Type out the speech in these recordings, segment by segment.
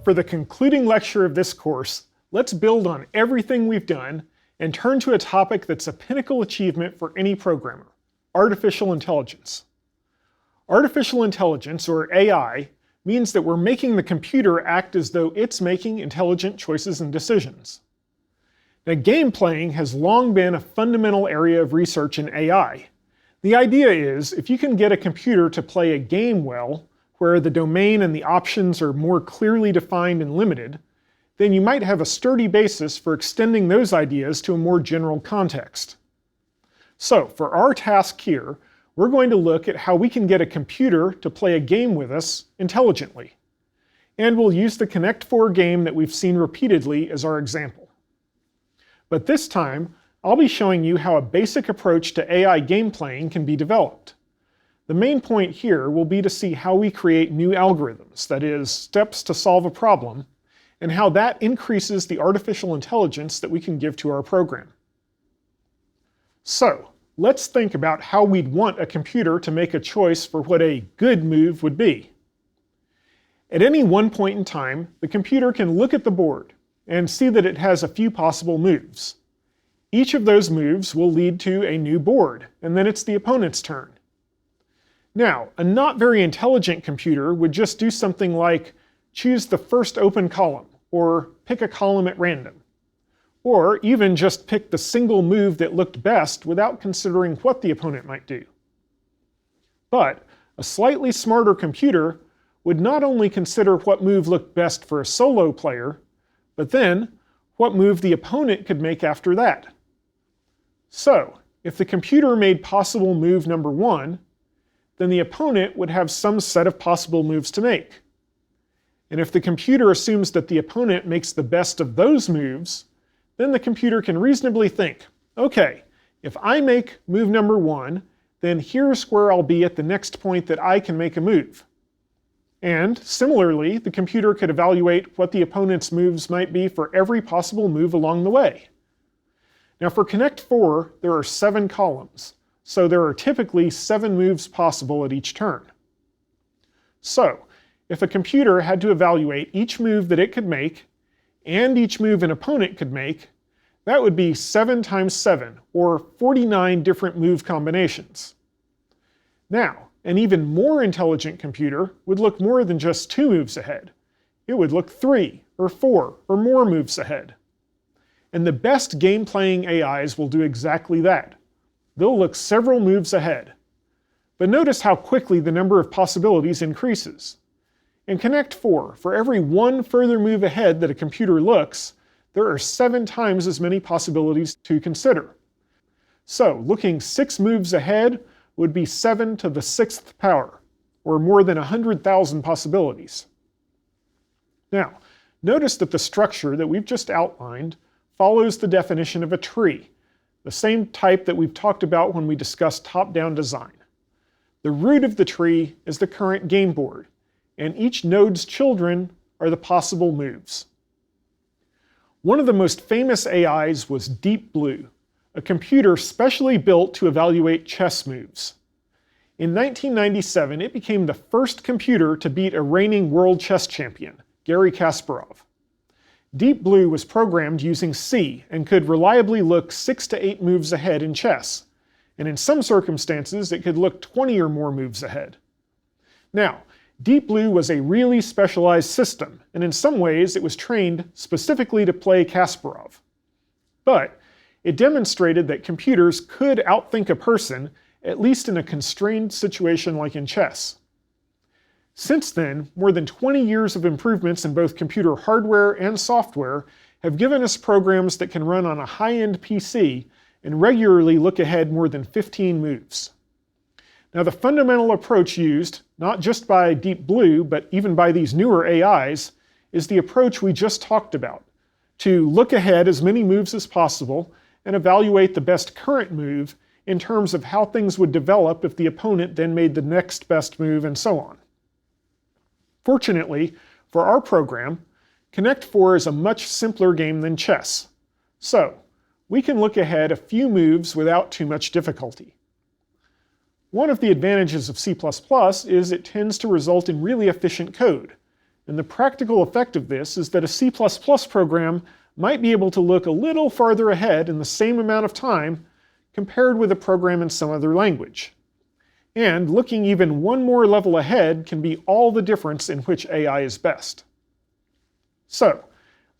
For the concluding lecture of this course, let's build on everything we've done and turn to a topic that's a pinnacle achievement for any programmer: artificial intelligence. Artificial intelligence, or AI, means that we're making the computer act as though it's making intelligent choices and decisions. Now, game playing has long been a fundamental area of research in AI. The idea is, if you can get a computer to play a game well, where the domain and the options are more clearly defined and limited, then you might have a sturdy basis for extending those ideas to a more general context. So, for our task here, we're going to look at how we can get a computer to play a game with us intelligently. And we'll use the Connect 4 game that we've seen repeatedly as our example. But this time, I'll be showing you how a basic approach to AI game playing can be developed. The main point here will be to see how we create new algorithms, that is, steps to solve a problem, and how that increases the artificial intelligence that we can give to our program. So, let's think about how we'd want a computer to make a choice for what a good move would be. At any one point in time, the computer can look at the board and see that it has a few possible moves. Each of those moves will lead to a new board, and then it's the opponent's turn. Now, a not very intelligent computer would just do something like choose the first open column, or pick a column at random, or even just pick the single move that looked best without considering what the opponent might do. But a slightly smarter computer would not only consider what move looked best for a solo player, but then what move the opponent could make after that. So, if the computer made possible move number 1, then the opponent would have some set of possible moves to make. And if the computer assumes that the opponent makes the best of those moves, then the computer can reasonably think, okay, if I make move number 1, then here's where I'll be at the next point that I can make a move. And similarly, the computer could evaluate what the opponent's moves might be for every possible move along the way. Now for Connect 4, there are 7 columns, so there are typically 7 moves possible at each turn. So, if a computer had to evaluate each move that it could make, and each move an opponent could make, that would be 7 times 7, or 49 different move combinations. Now, an even more intelligent computer would look more than just 2 moves ahead. It would look 3, or 4, or more moves ahead. And the best game-playing AIs will do exactly that. They'll look several moves ahead. But notice how quickly the number of possibilities increases. In Connect 4, for every 1 further move ahead that a computer looks, there are 7 times as many possibilities to consider. So, looking 6 moves ahead would be 7 to the 6th power, or more than 100,000 possibilities. Now, notice that the structure that we've just outlined follows the definition of a tree, the same type that we've talked about when we discussed top-down design. The root of the tree is the current game board, and each node's children are the possible moves. One of the most famous AIs was Deep Blue, a computer specially built to evaluate chess moves. In 1997, it became the first computer to beat a reigning world chess champion, Garry Kasparov. Deep Blue was programmed using C and could reliably look 6 to 8 moves ahead in chess, and in some circumstances it could look 20 or more moves ahead. Now, Deep Blue was a really specialized system, and in some ways it was trained specifically to play Kasparov. But it demonstrated that computers could outthink a person, at least in a constrained situation like in chess. Since then, more than 20 years of improvements in both computer hardware and software have given us programs that can run on a high-end PC and regularly look ahead more than 15 moves. Now, the fundamental approach used, not just by Deep Blue, but even by these newer AIs, is the approach we just talked about: to look ahead as many moves as possible and evaluate the best current move in terms of how things would develop if the opponent then made the next best move, and so on. Fortunately, for our program, Connect 4 is a much simpler game than chess. So, we can look ahead a few moves without too much difficulty. One of the advantages of C++ is it tends to result in really efficient code. And the practical effect of this is that a C++ program might be able to look a little farther ahead in the same amount of time compared with a program in some other language. And looking even one more level ahead can be all the difference in which AI is best. So,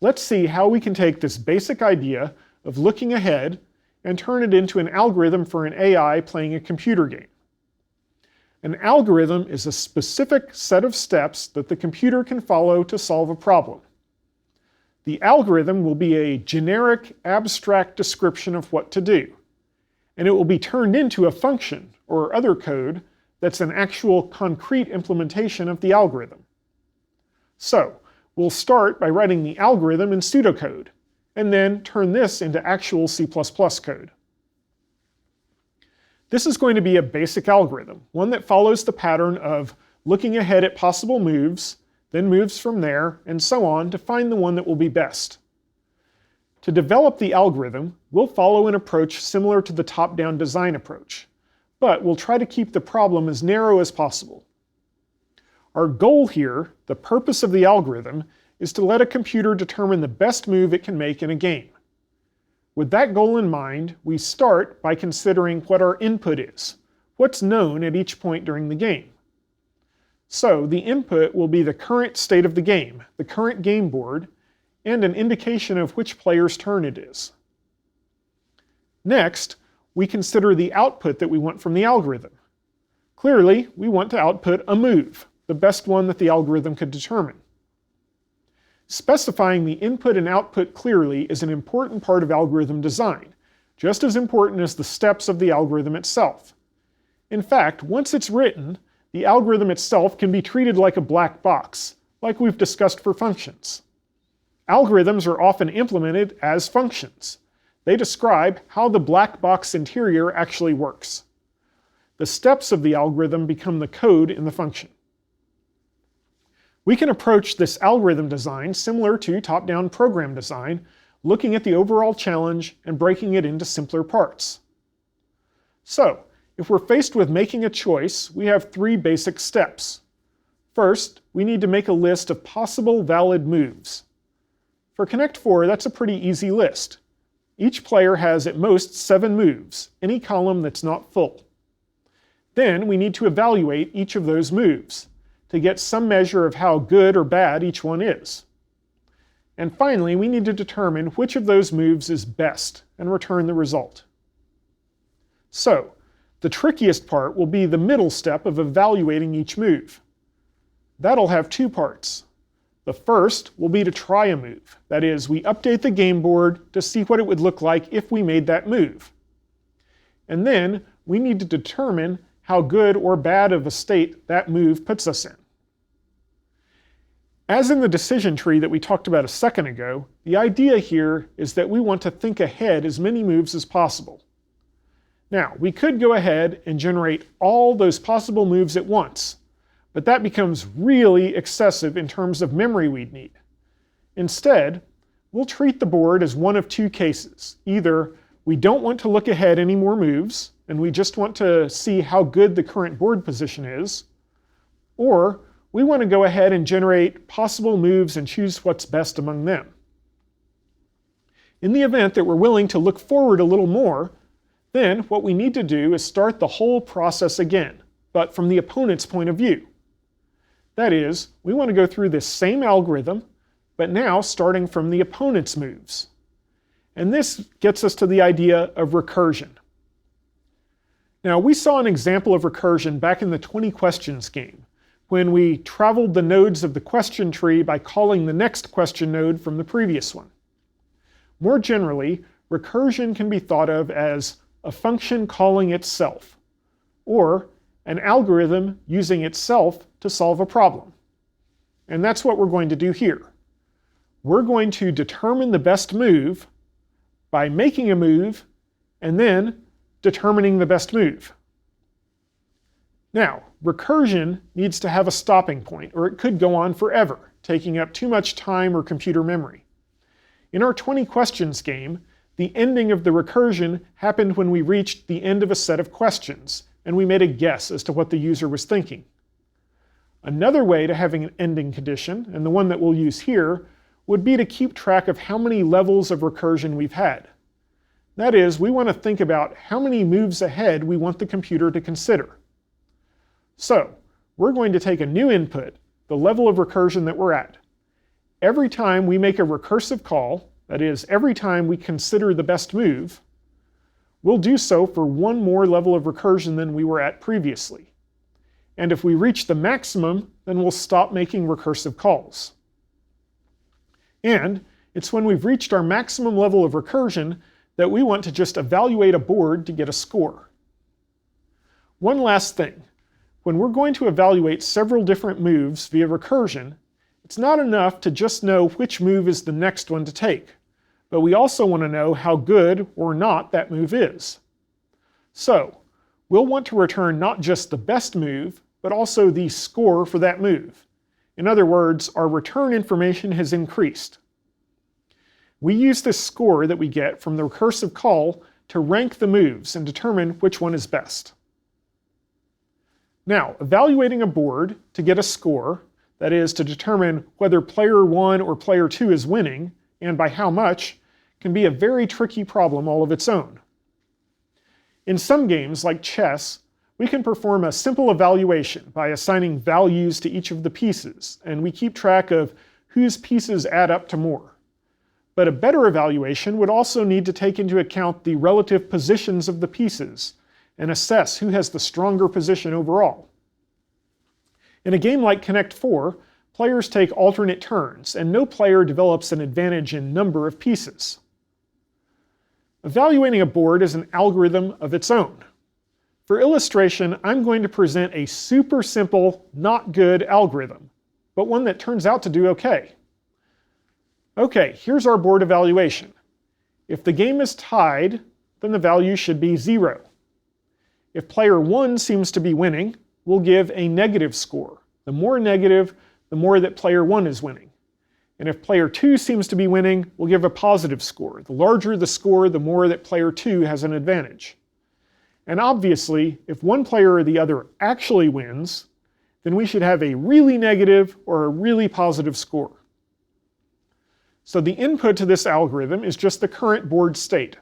let's see how we can take this basic idea of looking ahead and turn it into an algorithm for an AI playing a computer game. An algorithm is a specific set of steps that the computer can follow to solve a problem. The algorithm will be a generic, abstract description of what to do, and it will be turned into a function or other code that's an actual concrete implementation of the algorithm. So, we'll start by writing the algorithm in pseudocode, and then turn this into actual C++ code. This is going to be a basic algorithm, one that follows the pattern of looking ahead at possible moves, then moves from there, and so on to find the one that will be best. To develop the algorithm, we'll follow an approach similar to the top-down design approach, but we'll try to keep the problem as narrow as possible. Our goal here, the purpose of the algorithm, is to let a computer determine the best move it can make in a game. With that goal in mind, we start by considering what our input is, what's known at each point during the game. So the input will be the current state of the game, the current game board, and an indication of which player's turn it is. Next, we consider the output that we want from the algorithm. Clearly, we want to output a move, the best one that the algorithm could determine. Specifying the input and output clearly is an important part of algorithm design, just as important as the steps of the algorithm itself. In fact, once it's written, the algorithm itself can be treated like a black box, like we've discussed for functions. Algorithms are often implemented as functions. They describe how the black box interior actually works. The steps of the algorithm become the code in the function. We can approach this algorithm design similar to top-down program design, looking at the overall challenge and breaking it into simpler parts. So, if we're faced with making a choice, we have three basic steps. First, we need to make a list of possible valid moves. For Connect 4, that's a pretty easy list. Each player has at most 7 moves, any column that's not full. Then we need to evaluate each of those moves to get some measure of how good or bad each one is. And finally, we need to determine which of those moves is best and return the result. So, the trickiest part will be the middle step of evaluating each move. That'll have 2 parts. The first will be to try a move. That is, we update the game board to see what it would look like if we made that move. And then we need to determine how good or bad of a state that move puts us in. As in the decision tree that we talked about a second ago, the idea here is that we want to think ahead as many moves as possible. Now, we could go ahead and generate all those possible moves at once, but that becomes really excessive in terms of memory we'd need. Instead, we'll treat the board as one of 2 cases. Either we don't want to look ahead any more moves, and we just want to see how good the current board position is, or we want to go ahead and generate possible moves and choose what's best among them. In the event that we're willing to look forward a little more, then what we need to do is start the whole process again, but from the opponent's point of view. That is, we want to go through this same algorithm, but now starting from the opponent's moves. And this gets us to the idea of recursion. Now, we saw an example of recursion back in the 20 questions game, when we traveled the nodes of the question tree by calling the next question node from the previous one. More generally, recursion can be thought of as a function calling itself, or an algorithm using itself to solve a problem. And that's what we're going to do here. We're going to determine the best move by making a move and then determining the best move. Now, recursion needs to have a stopping point, or it could go on forever, taking up too much time or computer memory. In our 20 questions game, the ending of the recursion happened when we reached the end of a set of questions, and we made a guess as to what the user was thinking. Another way to having an ending condition, and the one that we'll use here, would be to keep track of how many levels of recursion we've had. That is, we want to think about how many moves ahead we want the computer to consider. So, we're going to take a new input, the level of recursion that we're at. Every time we make a recursive call, that is, every time we consider the best move, we'll do so for one more level of recursion than we were at previously. And if we reach the maximum, then we'll stop making recursive calls. And it's when we've reached our maximum level of recursion that we want to just evaluate a board to get a score. One last thing. When we're going to evaluate several different moves via recursion, it's not enough to just know which move is the next one to take, but we also want to know how good or not that move is. So, we'll want to return not just the best move, but also the score for that move. In other words, our return information has increased. We use this score that we get from the recursive call to rank the moves and determine which one is best. Now, evaluating a board to get a score, that is, to determine whether player 1 or player 2 is winning, and by how much, can be a very tricky problem all of its own. In some games, like chess, we can perform a simple evaluation by assigning values to each of the pieces, and we keep track of whose pieces add up to more. But a better evaluation would also need to take into account the relative positions of the pieces and assess who has the stronger position overall. In a game like Connect 4, players take alternate turns, and no player develops an advantage in number of pieces. Evaluating a board is an algorithm of its own. For illustration, I'm going to present a super simple, not good algorithm, but one that turns out to do okay. Okay, here's our board evaluation. If the game is tied, then the value should be 0. If player 1 seems to be winning, we'll give a negative score. The more negative, the more that player 1 is winning. And if player 2 seems to be winning, we'll give a positive score. The larger the score, the more that player 2 has an advantage. And obviously, if one player or the other actually wins, then we should have a really negative or a really positive score. So the input to this algorithm is just the current board state.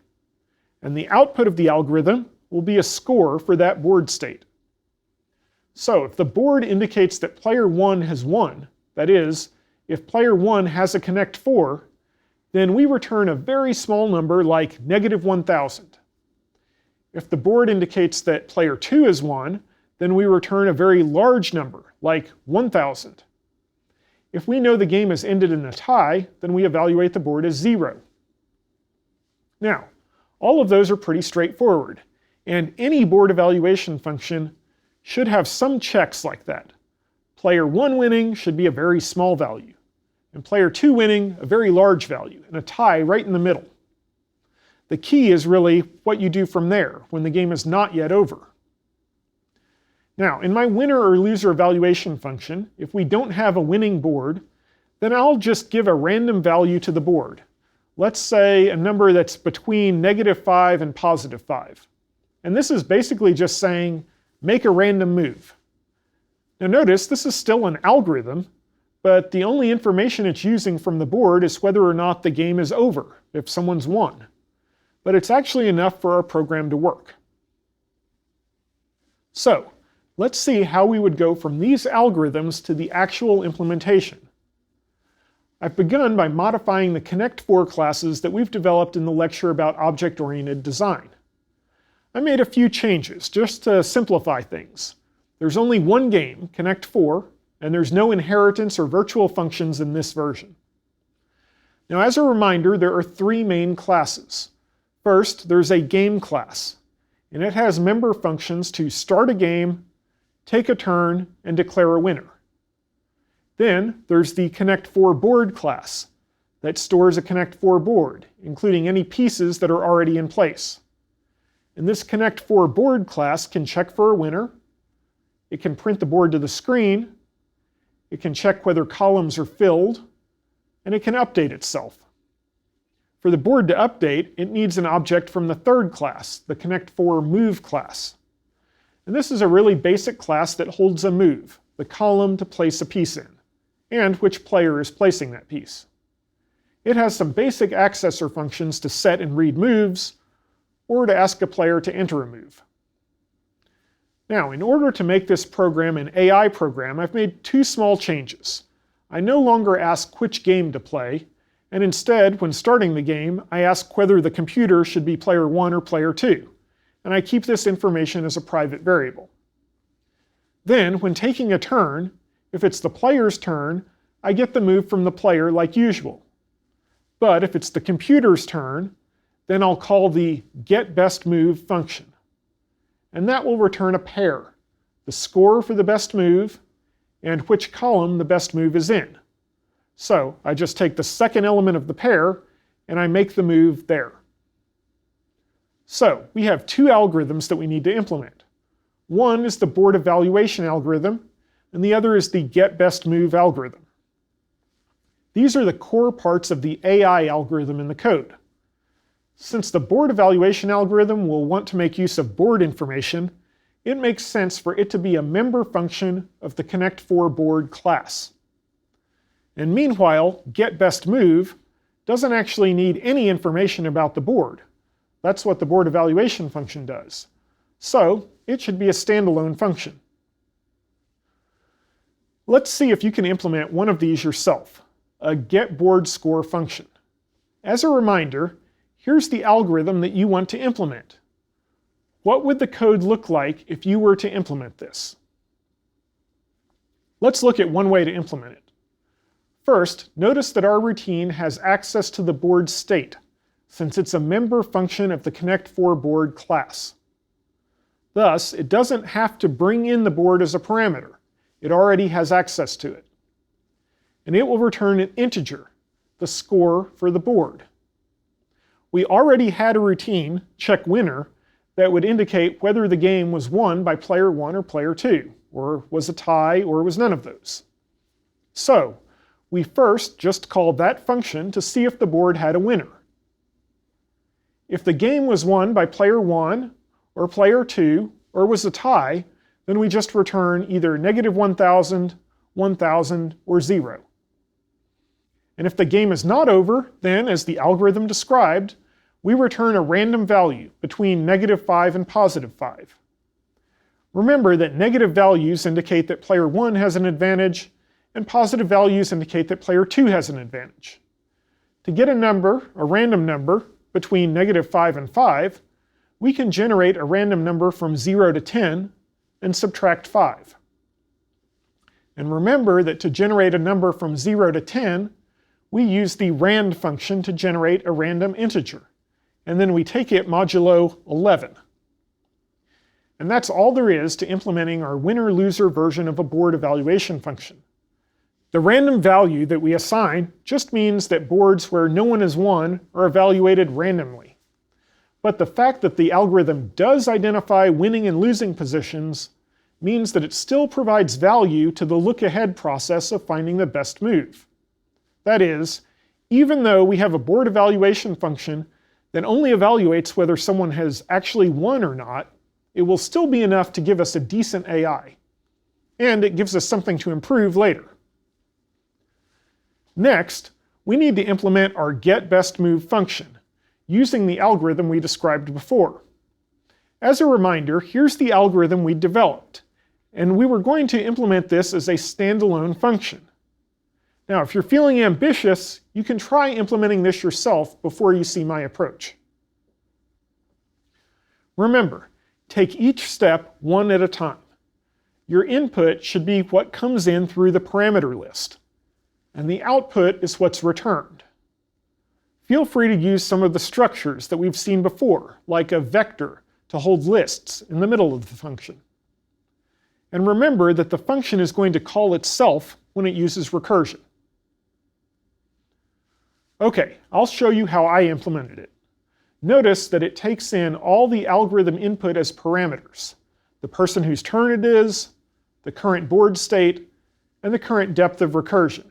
And the output of the algorithm will be a score for that board state. So if the board indicates that player 1 has won, that is, if player 1 has a Connect 4, then we return a very small number like -1000. If the board indicates that player 2 has won, then we return a very large number like 1000. If we know the game has ended in a tie, then we evaluate the board as 0. Now, all of those are pretty straightforward, and any board evaluation function should have some checks like that. Player 1 winning should be a very small value, and player 2 winning a very large value, and a tie right in the middle. The key is really what you do from there when the game is not yet over. Now, in my winner or loser evaluation function, if we don't have a winning board, then I'll just give a random value to the board. Let's say a number that's between -5 and +5. And this is basically just saying, make a random move. Now notice, this is still an algorithm, but the only information it's using from the board is whether or not the game is over, if someone's won. But it's actually enough for our program to work. So, let's see how we would go from these algorithms to the actual implementation. I've begun by modifying the Connect 4 classes that we've developed in the lecture about object-oriented design. I made a few changes just to simplify things. There's only one game, Connect 4, and there's no inheritance or virtual functions in this version. Now, as a reminder, there are 3 main classes. First, there's a game class, and it has member functions to start a game, take a turn, and declare a winner. Then there's the Connect 4 board class that stores a Connect 4 board, including any pieces that are already in place. And this Connect 4 board class can check for a winner, it can print the board to the screen, it can check whether columns are filled, and it can update itself. For the board to update, it needs an object from the third class, the Connect 4 move class. And this is a really basic class that holds a move, the column to place a piece in, and which player is placing that piece. It has some basic accessor functions to set and read moves, or to ask a player to enter a move. Now, in order to make this program an AI program, I've made two small changes. I no longer ask which game to play, and instead, when starting the game, I ask whether the computer should be player 1 or player 2, and I keep this information as a private variable. Then, when taking a turn, if it's the player's turn, I get the move from the player like usual. But if it's the computer's turn, then I'll call the getBestMove function. And that will return a pair, the score for the best move, and which column the best move is in. So I just take the second element of the pair, and I make the move there. So we have two algorithms that we need to implement. One is the board evaluation algorithm, and the other is the getBestMove algorithm. These are the core parts of the AI algorithm in the code. Since the board evaluation algorithm will want to make use of board information, it makes sense for it to be a member function of the Connect4 board class. And meanwhile, getBestMove doesn't actually need any information about the board. That's what the board evaluation function does. So it should be a standalone function. Let's see if you can implement one of these yourself, a getBoardScore function. As a reminder, here's the algorithm that you want to implement. What would the code look like if you were to implement this? Let's look at one way to implement it. First, notice that our routine has access to the board state, since it's a member function of the Connect4 board class. Thus, it doesn't have to bring in the board as a parameter. It already has access to it. And it will return an integer, the score for the board. We already had a routine, checkWinner, that would indicate whether the game was won by player 1 or player 2, or was a tie, or was none of those. So, we first just called that function to see if the board had a winner. If the game was won by player 1 or player 2 or was a tie, then we just return either -1000, 1000, or 0. And if the game is not over, then, as the algorithm described, we return a random value between -5 and +5. Remember that negative values indicate that player 1 has an advantage, and positive values indicate that player 2 has an advantage. To get a number, a random number, between -5 and 5, we can generate a random number from 0 to 10 and subtract 5. And remember that to generate a number from 0 to 10, we use the rand function to generate a random integer, and then we take it modulo 11. And that's all there is to implementing our winner-loser version of a board evaluation function. The random value that we assign just means that boards where no one has won are evaluated randomly. But the fact that the algorithm does identify winning and losing positions means that it still provides value to the look-ahead process of finding the best move. That is, even though we have a board evaluation function that only evaluates whether someone has actually won or not, it will still be enough to give us a decent AI. And it gives us something to improve later. Next, we need to implement our getBestMove function, using the algorithm we described before. As a reminder, here's the algorithm we developed, and we were going to implement this as a standalone function. Now, if you're feeling ambitious, you can try implementing this yourself before you see my approach. Remember, take each step one at a time. Your input should be what comes in through the parameter list, and the output is what's returned. Feel free to use some of the structures that we've seen before, like a vector to hold lists in the middle of the function. And remember that the function is going to call itself when it uses recursion. Okay, I'll show you how I implemented it. Notice that it takes in all the algorithm input as parameters: the person whose turn it is, the current board state, and the current depth of recursion.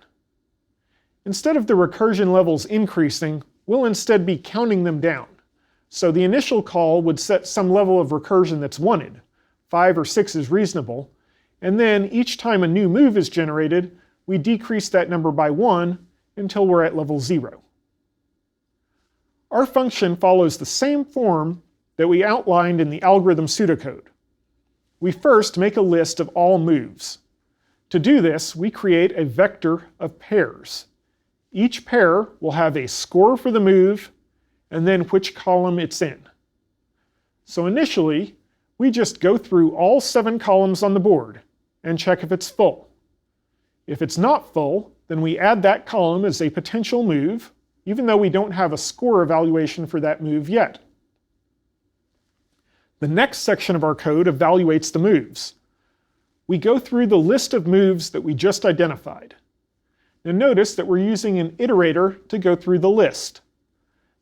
Instead of the recursion levels increasing, we'll instead be counting them down. So the initial call would set some level of recursion that's wanted. 5 or 6 is reasonable. and then each time a new move is generated, we decrease that number by 1 until we're at level 0. Our function follows the same form that we outlined in the algorithm pseudocode. We first make a list of all moves. To do this, we create a vector of pairs. Each pair will have a score for the move and then which column it's in. So initially, we just go through all 7 columns on the board and check if it's full. If it's not full, then we add that column as a potential move, even though we don't have a score evaluation for that move yet. The next section of our code evaluates the moves. We go through the list of moves that we just identified. Now notice that we're using an iterator to go through the list.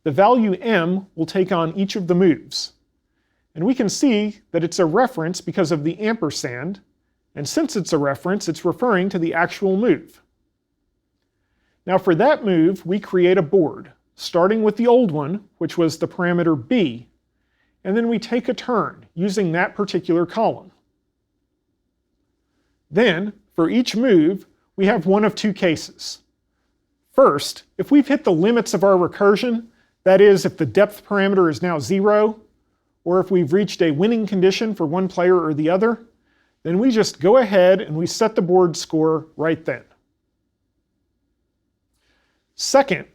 The value m will take on each of the moves. And we can see that it's a reference because of the ampersand, and since it's a reference, it's referring to the actual move. Now for that move, we create a board, starting with the old one, which was the parameter b, and then we take a turn using that particular column. Then, for each move, we have one of 2 cases. First, if we've hit the limits of our recursion, that is, if the depth parameter is now 0, or if we've reached a winning condition for one player or the other, then we just go ahead and we set the board score right then. Second,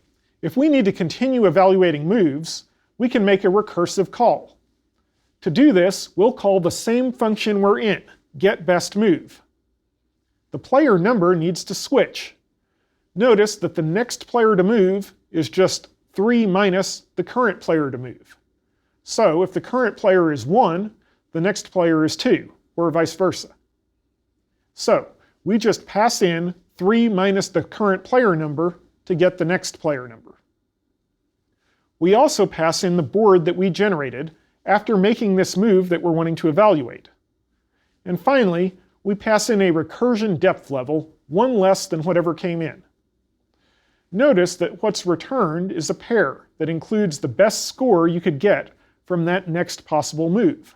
if we need to continue evaluating moves, we can make a recursive call. To do this, we'll call the same function we're in, getBestMove. The player number needs to switch. Notice that the next player to move is just 3 minus the current player to move. So if the current player is 1, the next player is 2, or vice versa. So we just pass in 3 minus the current player number to get the next player number. We also pass in the board that we generated after making this move that we're wanting to evaluate. And finally, we pass in a recursion depth level, 1 less than whatever came in. Notice that what's returned is a pair that includes the best score you could get from that next possible move.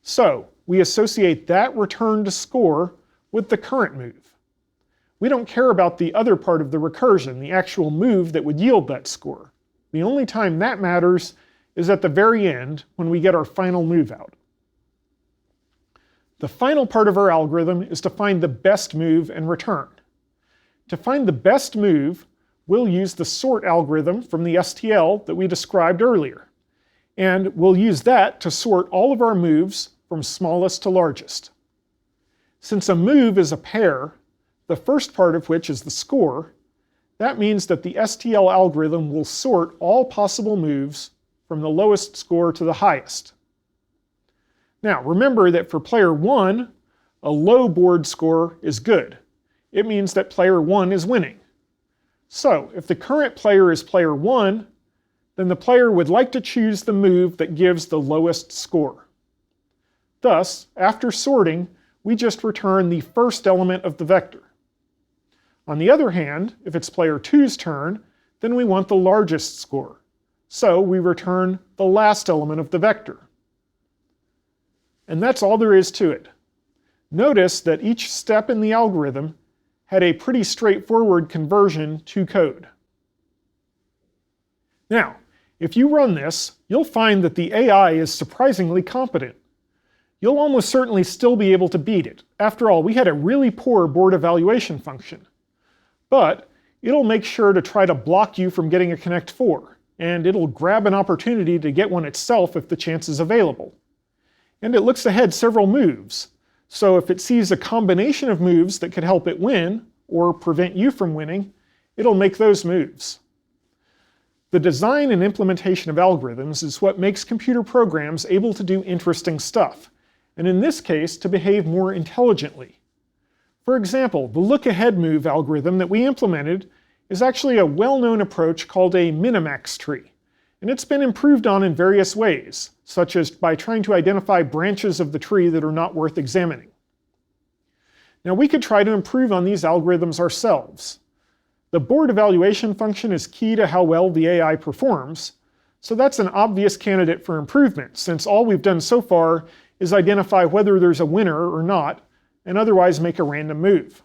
So we associate that returned score with the current move. We don't care about the other part of the recursion, the actual move that would yield that score. The only time that matters is at the very end when we get our final move out. The final part of our algorithm is to find the best move and return. To find the best move, we'll use the sort algorithm from the STL that we described earlier. And we'll use that to sort all of our moves from smallest to largest. Since a move is a pair, the first part of which is the score, that means that the STL algorithm will sort all possible moves from the lowest score to the highest. Now remember that for player 1, a low board score is good. It means that player 1 is winning. So if the current player is player 1, then the player would like to choose the move that gives the lowest score. Thus, after sorting, we just return the first element of the vector. On the other hand, if it's player 2's turn, then we want the largest score. So we return the last element of the vector. And that's all there is to it. Notice that each step in the algorithm had a pretty straightforward conversion to code. Now, if you run this, you'll find that the AI is surprisingly competent. You'll almost certainly still be able to beat it. After all, we had a really poor board evaluation function. But it'll make sure to try to block you from getting a Connect 4, and it'll grab an opportunity to get one itself if the chance is available. And it looks ahead several moves, so if it sees a combination of moves that could help it win, or prevent you from winning, it'll make those moves. The design and implementation of algorithms is what makes computer programs able to do interesting stuff, and in this case, to behave more intelligently. For example, the look-ahead move algorithm that we implemented is actually a well-known approach called a minimax tree, and it's been improved on in various ways, such as by trying to identify branches of the tree that are not worth examining. Now we could try to improve on these algorithms ourselves. The board evaluation function is key to how well the AI performs, so that's an obvious candidate for improvement, since all we've done so far is identify whether there's a winner or not, and otherwise make a random move.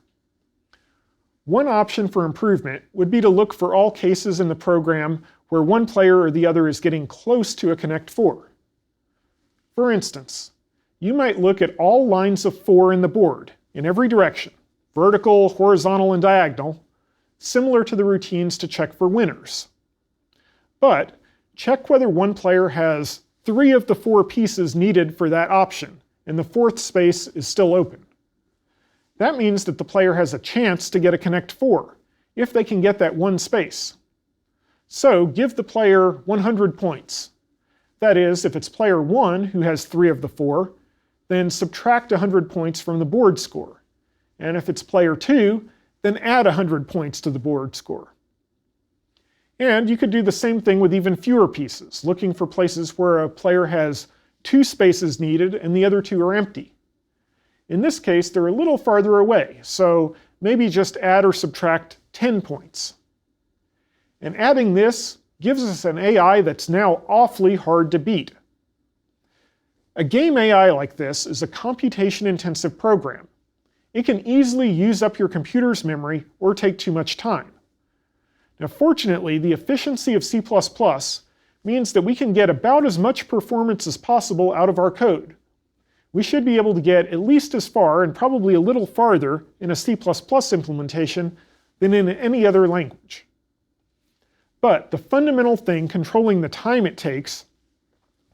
One option for improvement would be to look for all cases in the program where one player or the other is getting close to a Connect 4. For instance, you might look at all lines of 4 in the board, in every direction, vertical, horizontal, and diagonal, similar to the routines to check for winners. But check whether one player has 3 of the 4 pieces needed for that option, and the 4th space is still open. That means that the player has a chance to get a Connect 4, if they can get that one space. So give the player 100 points. That is, if it's player 1 who has 3 of the 4, then subtract 100 points from the board score. And if it's player 2, then add 100 points to the board score. And you could do the same thing with even fewer pieces, looking for places where a player has 2 spaces needed and the other 2 are empty. In this case, they're a little farther away, so maybe just add or subtract 10 points. And adding this gives us an AI that's now awfully hard to beat. A game AI like this is a computation-intensive program. It can easily use up your computer's memory or take too much time. Now, fortunately, the efficiency of C++ means that we can get about as much performance as possible out of our code. We should be able to get at least as far, and probably a little farther, in a C++ implementation than in any other language. But the fundamental thing controlling the time it takes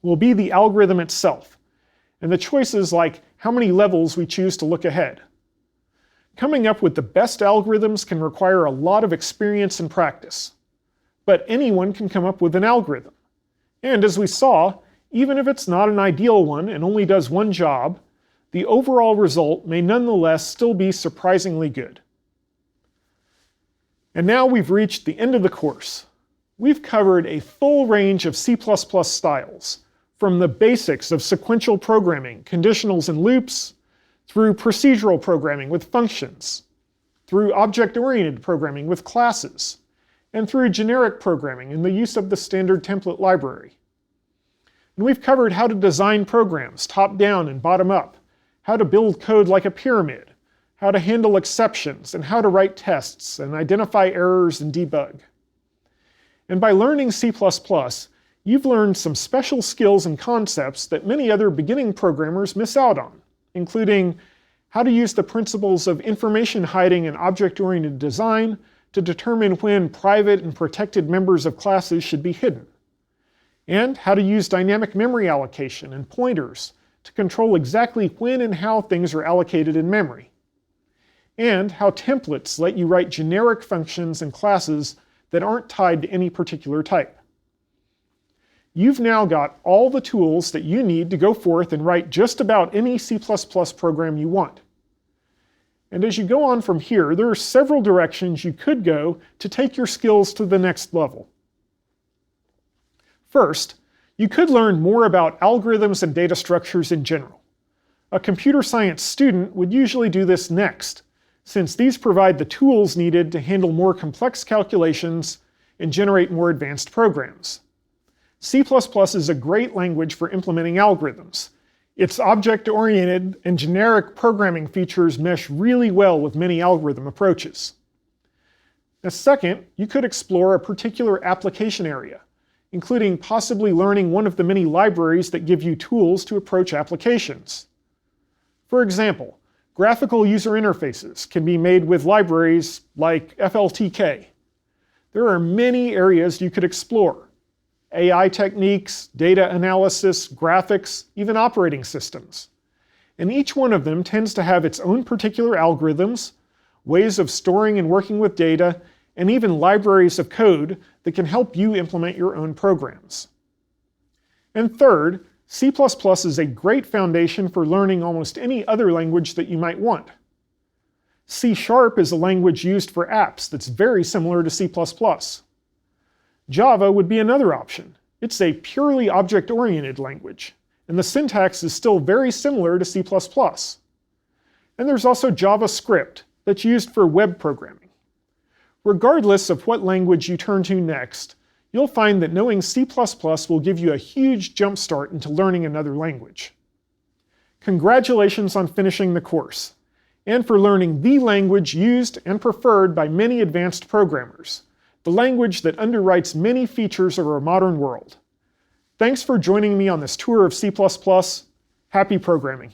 will be the algorithm itself, and the choices like how many levels we choose to look ahead. Coming up with the best algorithms can require a lot of experience and practice. But anyone can come up with an algorithm. And as we saw, even if it's not an ideal one and only does one job, the overall result may nonetheless still be surprisingly good. And now we've reached the end of the course. We've covered a full range of C++ styles, from the basics of sequential programming, conditionals and loops, through procedural programming with functions, through object-oriented programming with classes, and through generic programming and the use of the standard template library. And we've covered how to design programs top-down and bottom-up, how to build code like a pyramid, how to handle exceptions, and how to write tests and identify errors and debug. And by learning C++, you've learned some special skills and concepts that many other beginning programmers miss out on, including how to use the principles of information hiding and object-oriented design to determine when private and protected members of classes should be hidden, and how to use dynamic memory allocation and pointers to control exactly when and how things are allocated in memory, and how templates let you write generic functions and classes that aren't tied to any particular type. You've now got all the tools that you need to go forth and write just about any C++ program you want. And as you go on from here, there are several directions you could go to take your skills to the next level. First, you could learn more about algorithms and data structures in general. A computer science student would usually do this next, since these provide the tools needed to handle more complex calculations and generate more advanced programs. C++ is a great language for implementing algorithms. Its object-oriented and generic programming features mesh really well with many algorithm approaches. Now, second, you could explore a particular application area, including possibly learning one of the many libraries that give you tools to approach applications. For example, graphical user interfaces can be made with libraries like FLTK. There are many areas you could explore: AI techniques, data analysis, graphics, even operating systems. And each one of them tends to have its own particular algorithms, ways of storing and working with data, and even libraries of code that can help you implement your own programs. And third, C++ is a great foundation for learning almost any other language that you might want. C# is a language used for apps that's very similar to C++. Java would be another option. It's a purely object-oriented language, and the syntax is still very similar to C++. And there's also JavaScript that's used for web programming. Regardless of what language you turn to next, you'll find that knowing C++ will give you a huge jumpstart into learning another language. Congratulations on finishing the course. and for learning the language used and preferred by many advanced programmers, the language that underwrites many features of our modern world. Thanks for joining me on this tour of C++. Happy programming.